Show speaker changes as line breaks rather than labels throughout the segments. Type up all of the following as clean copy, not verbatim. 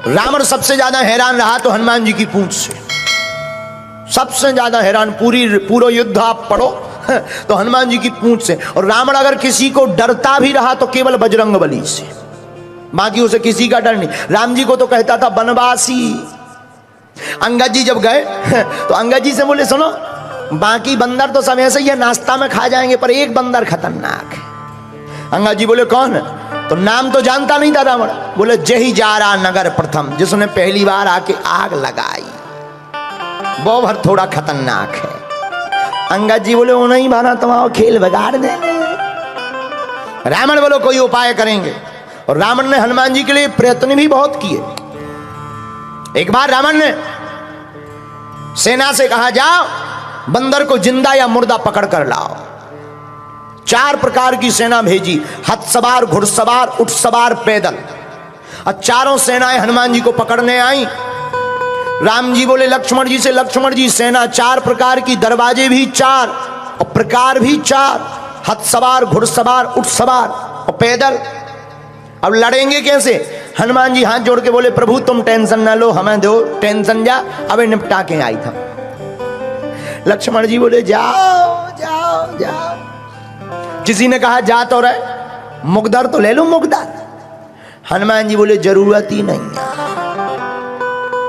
रावण सबसे ज्यादा हैरान रहा तो हनुमान जी की पूंछ से, सबसे ज्यादा हैरान। पूरा युद्ध आप पढ़ो तो हनुमान जी की पूंछ से। और रावण अगर किसी को डरता भी रहा तो केवल बजरंगबली से, बाकी उसे किसी का डर नहीं। राम जी को तो कहता था बनवासी। अंगद जी जब गए तो अंगद जी से बोले सुनो, बाकी बंदर तो सब ऐसे ही है, नाश्ता में खा जाएंगे, पर एक बंदर खतरनाक है। अंगद जी बोले कौन है? तो नाम तो जानता नहीं था रावण। बोले जही जा रहा नगर प्रथम, जिसने पहली बार आके आग लगाई, वो भर थोड़ा खतरनाक है। अंगद जी बोले वो नहीं माना तुम्हारा खेल बिगाड़ देंगे। रावण बोलो कोई उपाय करेंगे। और रावण ने हनुमान जी के लिए प्रयत्न भी बहुत किए। एक बार रावण ने सेना से कहा जाओ बंदर को जिंदा या मुर्दा पकड़ कर लाओ। 4 प्रकार की सेना भेजी, हथ सवार, घुड़सवार, ऊंट सवार, पैदल। और चारों सेनाएं हनुमान जी को पकड़ने आई। राम जी बोले लक्ष्मण जी से, लक्ष्मण जी सेना 4 प्रकार की, दरवाजे भी 4 और प्रकार भी 4, हथ सवार, घुड़सवार, ऊंट सवार और पैदल। अब लड़ेंगे कैसे? हनुमान जी हाथ जोड़ के बोले प्रभु तुम टेंशन ना लो, हमें दो टेंशन, जा अबे निपटा के आई था। लक्ष्मण जी बोले जाओ जाओ जाओ। किसी ने कहा जा तो रहे, मुकदर तो ले लो मुकदर। हनुमान जी बोले जरूरत ही नहीं है।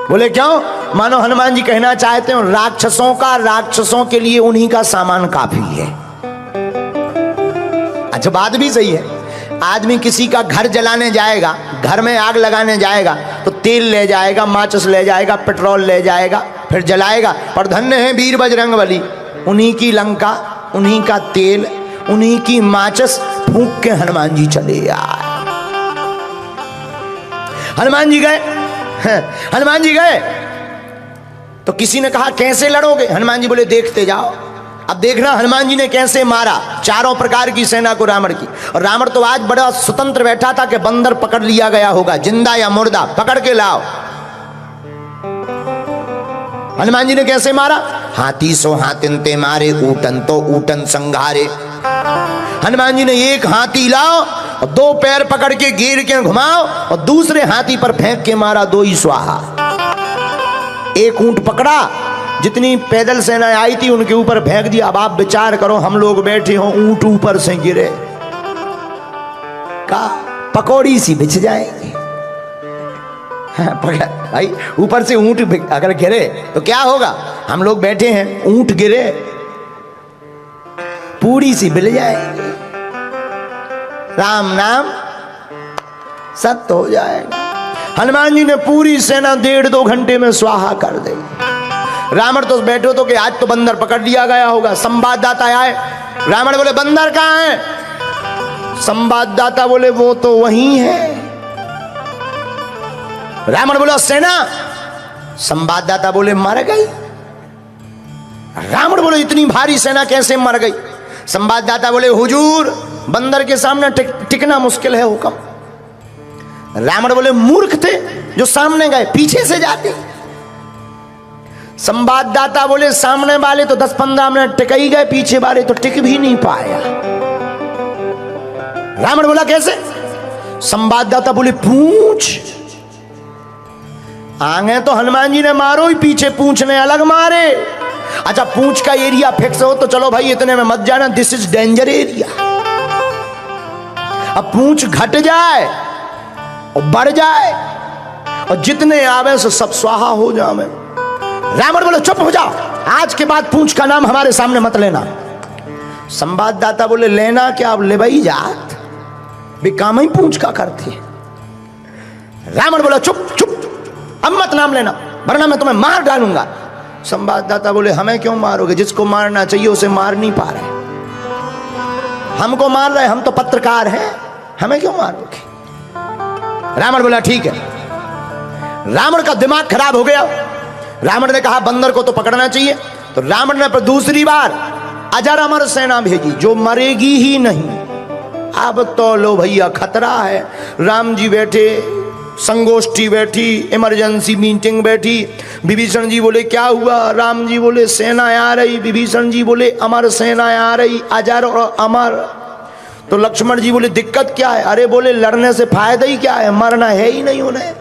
बोले क्यों? मानो हनुमान जी कहना चाहते हो राक्षसों के लिए उन्हीं का सामान काफी है। अच्छा बात भी सही है। आदमी किसी का घर जलाने जाएगा, घर में आग लगाने जाएगा तो तेल ले जाएगा, माचिस ले जाएगा, पेट्रोल ले जाएगा, फिर जलाएगा। पर धन्य है वीर बजरंगबली, उन्हीं की लंका, उन्हीं का तेल, उन्हीं की माचिस फूंक के हनुमान जी चले आए। हनुमान जी गए, हनुमान जी गए तो किसी ने कहा कैसे लड़ोगे? हनुमान जी बोले देखते जाओ। अब देखना हनुमान जी ने कैसे मारा 4 प्रकार की सेना को रावण की। और रावण तो आज बड़ा स्वतंत्र बैठा था कि बंदर पकड़ लिया गया होगा, जिंदा या मुर्दा पकड़ के लाओ। हनुमान जी ने कैसे मारा? हाथी सो हाथिन ते मारे, ऊटन तो ऊटन संघारे। हनुमान जी ने एक हाथी लाओ और 2 पैर पकड़ के घेर के घुमाओ और दूसरे हाथी पर फेंक के मारा, 2 ही स्वाहा। एक ऊंट पकड़ा, जितनी पैदल सेना आई थी उनके ऊपर फेंक दिया। अब आप विचार करो, हम लोग बैठे हो, ऊंट ऊपर से गिरे, का पकौड़ी सी बिछ जाएगी। भाई ऊपर से ऊंट अगर गिरे तो क्या होगा? हम लोग बैठे हैं, ऊंट गिरे पूरी सी बिल जाएगी। राम नाम सत्य हो जाएगा। हनुमान जी ने पूरी सेना 1.5-2 घंटे में स्वाहा कर दी। रावण तो बैठो तो कि आज तो बंदर पकड़ लिया गया होगा। संवाददाता आए, रावण बोले बंदर कहां है? संवाददाता बोले वो तो वहीं है। रावण बोला सेना, संवाददाता बोले मर गई। रावण बोले इतनी भारी सेना कैसे मर गई? संवाददाता बोले हुजूर बंदर के सामने टिकना मुश्किल है, हुक्म। रावण बोले मूर्ख थे जो सामने गए, पीछे से जाते। संवाददाता बोले सामने वाले तो 10-15 मिनट टिक ही गए, पीछे वाले तो टिक भी नहीं पाया। रावण बोला कैसे? संवाददाता बोले पूंछ। आगे तो हनुमान जी ने मारो ही, पीछे पूंछने अलग मारे। अच्छा पूंछ का एरिया फिक्स हो तो चलो भाई इतने में मत जाना, दिस इज डेंजर एरिया। अब पूंछ घट जाए और बढ़ जाए और जितने आवे से सब स्वाहा हो जावे। रावण बोले चुप हो जाओ, आज के बाद पूंछ का नाम हमारे सामने मत लेना। संवाददाता बोले लेना क्या, अब ले भाई जात भी काम ही पूंछ का करती है। रावण बोला चुप चुप, अब मत नाम लेना वरना मैं तुम्हें मार डालूंगा। संवाददाता बोले हमें क्यों मारोगे? जिसको मारना चाहिए उसे मार नहीं पा रहे, हमको मार रहे, हम तो पत्रकार हैं, हमें क्यों मारोगे? रावण बोला ठीक है। रावण का दिमाग खराब हो गया। रावण ने कहा बंदर को तो पकड़ना चाहिए। तो रावण ने दूसरी बार अजर अमर सेना भेजी जो मरेगी ही नहीं। अब तो लो भैया खतरा है। राम जी बैठे, संगोष्ठी बैठी, इमरजेंसी मीटिंग बैठी। विभीषण जी बोले क्या हुआ? राम जी बोले सेना आ रही। विभीषण जी बोले अमर सेना आ रही, अजर और अमर। तो लक्ष्मण जी बोले दिक्कत क्या है? अरे बोले लड़ने से फायदा ही क्या है, मरना है ही नहीं उन्हें।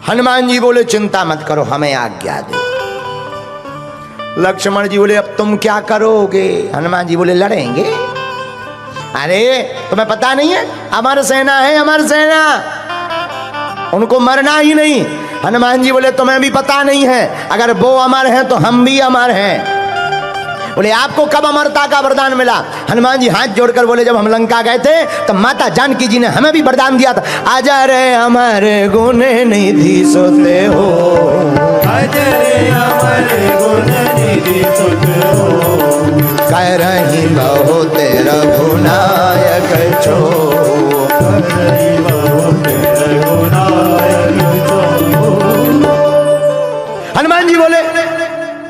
हनुमान जी बोले चिंता मत करो, हमें आज्ञा दो। लक्ष्मण जी बोले अब तुम क्या करोगे? हनुमान जी बोले लड़ेंगे। अरे तुम्हें पता नहीं है, अमर सेना है, अमर सेना, उनको मरना ही नहीं। हनुमान जी बोले तुम्हें भी पता नहीं है, अगर वो अमर हैं तो हम भी अमर हैं। बोले आपको कब अमरता का वरदान मिला? हनुमान जी हाथ जोड़कर बोले जब हम लंका गए थे तो माता जानकी जी ने हमें भी वरदान दिया था, अजर अमर गुण निधि सोते हो, अजर अमर गुण निधि सोते हो, कह रही बहुत रघुनायक छो, कह रही बहुत रघुनायक छो। हनुमान जी बोले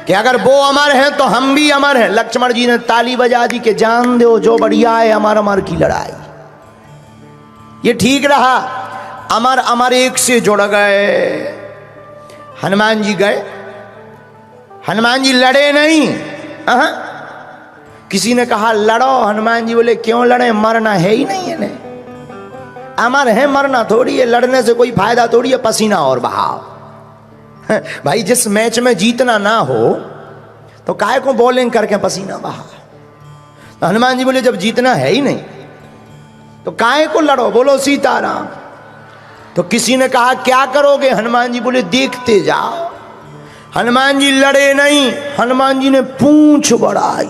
कि अगर वो अमर हैं तो हम भी अमर हैं। लक्ष्मण जी ने ताली बजा दी कि जान दो जो बढ़िया है अमर अमर की लड़ाई। ये ठीक रहा, अमर अमर एक से जुड़ गए। हनुमान जी गए, हनुमान जी लड़े नहीं। किसी ने कहा लड़ो, हनुमान जी बोले क्यों लड़े, मरना है ही नहीं है। अमर है, मरना थोड़ी है, लड़ने से कोई फायदा थोड़ी है, पसीना और बहाव। भाई जिस मैच में जीतना ना हो तो काहे को बॉलिंग करके पसीना बहा। तो हनुमान जी बोले जब जीतना है ही नहीं तो काहे को लड़ो, बोलो सीताराम। तो किसी ने कहा क्या करोगे? हनुमान जी बोले देखते जाओ। हनुमान जी लड़े नहीं, हनुमान जी ने पूंछ बढ़ाई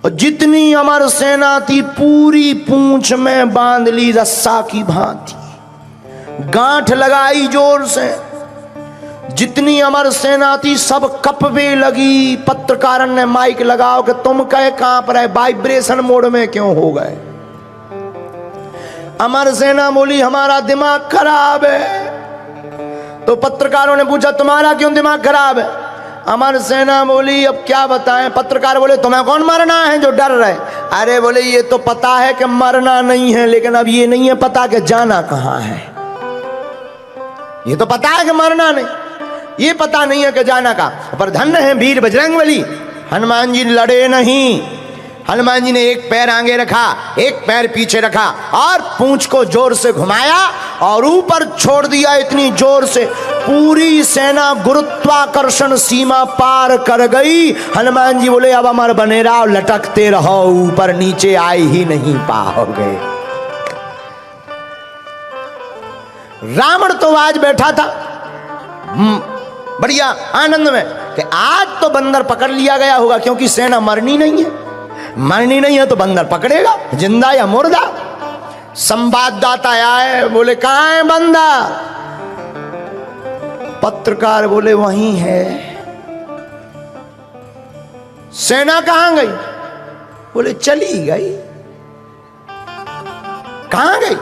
और जितनी अमर सेना थी पूरी पूंछ में बांध ली रस्सा की भांति, गांठ लगाई जोर से। जितनी अमर सेना थी सब कपवे लगी। पत्रकारन ने माइक लगाओ कि तुम कहे कांप रहे, वाइब्रेशन मोड में क्यों हो गए? अमर सेना बोली हमारा दिमाग खराब है। तो पत्रकारों ने पूछा तुम्हारा क्यों दिमाग खराब है? अमर सेना बोली अब क्या बताएं। पत्रकार बोले तुम्हें कौन मरना है जो डर रहे? अरे बोले ये तो पता है कि मरना नहीं है, लेकिन अब ये नहीं है पता कि जाना कहां है। ये तो पता है कि मरना नहीं, ये पता नहीं है कि जाना का। पर धन्य है वीर बजरंगबली, हनुमान जी लड़े नहीं। हनुमान जी ने एक पैर आगे रखा, एक पैर पीछे रखा और पूंछ को जोर से घुमाया और ऊपर छोड़ दिया इतनी जोर से पूरी सेना गुरुत्वाकर्षण सीमा पार कर गई। हनुमान जी बोले अब अमर बने रहो, लटकते रहो, ऊपर नीचे आए ही नहीं पाओगे। रावण तो आज बैठा था बढ़िया आनंद में कि आज तो बंदर पकड़ लिया गया होगा, क्योंकि सेना मरनी नहीं है। मरनी नहीं है तो बंदर पकड़ेगा, जिंदा या मुर्दा। संवाददाता आए, बोले कहां है बंदर? पत्रकार बोले वहीं है। सेना कहां गई? बोले चली गई। कहां गई?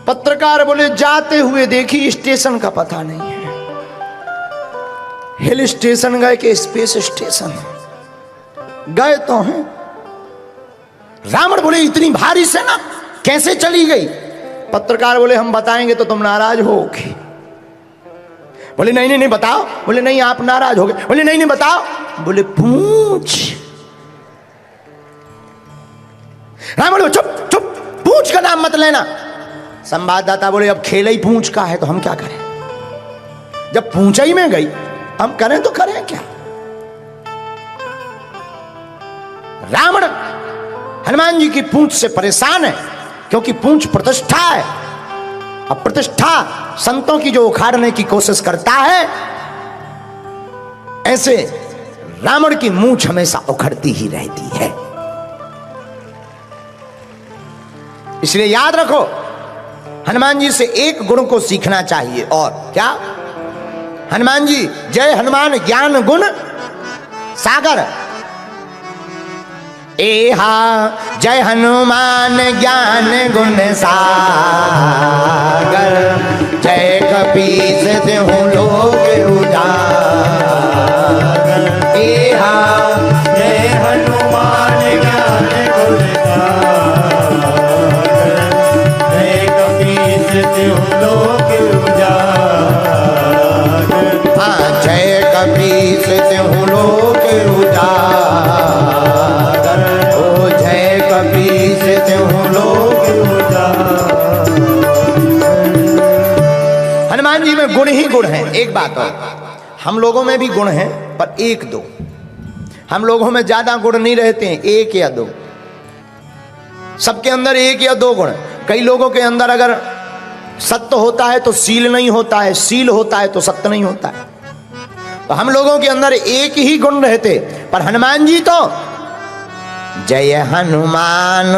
पत्रकार बोले जाते हुए देखी, स्टेशन का पता नहीं है। हिल स्टेशन गए कि स्पेस स्टेशन गए तो हैं। रावण बोले इतनी भारी सेना कैसे चली गई? पत्रकार बोले हम बताएंगे तो तुम नाराज होगे। बोले नहीं नहीं नहीं बताओ। बोले नहीं आप नाराज होगे। बोले नहीं नहीं बताओ। बोले पूछ। रावण बोले चुप चुप, पूछ का नाम मत लेना। संवाददाता बोले अब खेल ही पूंछ का है तो हम क्या करें? जब पूंछ ही में गई हम करें तो करें क्या? रावण हनुमान जी की पूंछ से परेशान है, क्योंकि पूंछ प्रतिष्ठा है। अब प्रतिष्ठा संतों की जो उखाड़ने की कोशिश करता है, ऐसे रावण की मूंछ हमेशा उखड़ती ही रहती है। इसलिए याद रखो हनुमान जी से एक गुण को सीखना चाहिए, और क्या? हनुमान जी जय हनुमान ज्ञान गुण सागर। एहा जय हनुमान ज्ञान गुण सागर, जय कपीस देहु लोक उजागर। एहा जय हनुमान ज्ञान गुण सागर, जय कपीस देहु लोक उजागर। हाँ जय कपीस देहु लोक उजागर, ओ जय कपीस देहु लोक उजागर। हनुमान जी में गुण ही गुण है। एक बात और, हम लोगों में भी गुण है पर एक दो, हम लोगों में ज्यादा गुण नहीं रहते हैं, एक या दो, सबके अंदर एक या दो गुण। कई लोगों के अंदर अगर सत्य होता है तो सील नहीं होता है, सील होता है तो सत्य नहीं होता है। तो हम लोगों के अंदर एक ही गुण रहते, पर हनुमान जी तो जय हनुमान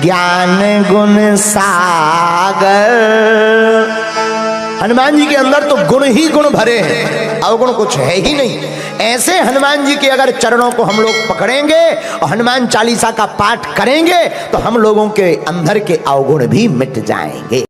ज्ञान गुण सागर, हनुमान जी के अंदर तो गुण ही गुण भरे हैं, अवगुण कुछ है ही नहीं। ऐसे हनुमान जी के अगर चरणों को हम लोग पकड़ेंगे और हनुमान चालीसा का पाठ करेंगे तो हम लोगों के अंदर के अवगुण भी मिट जाएंगे।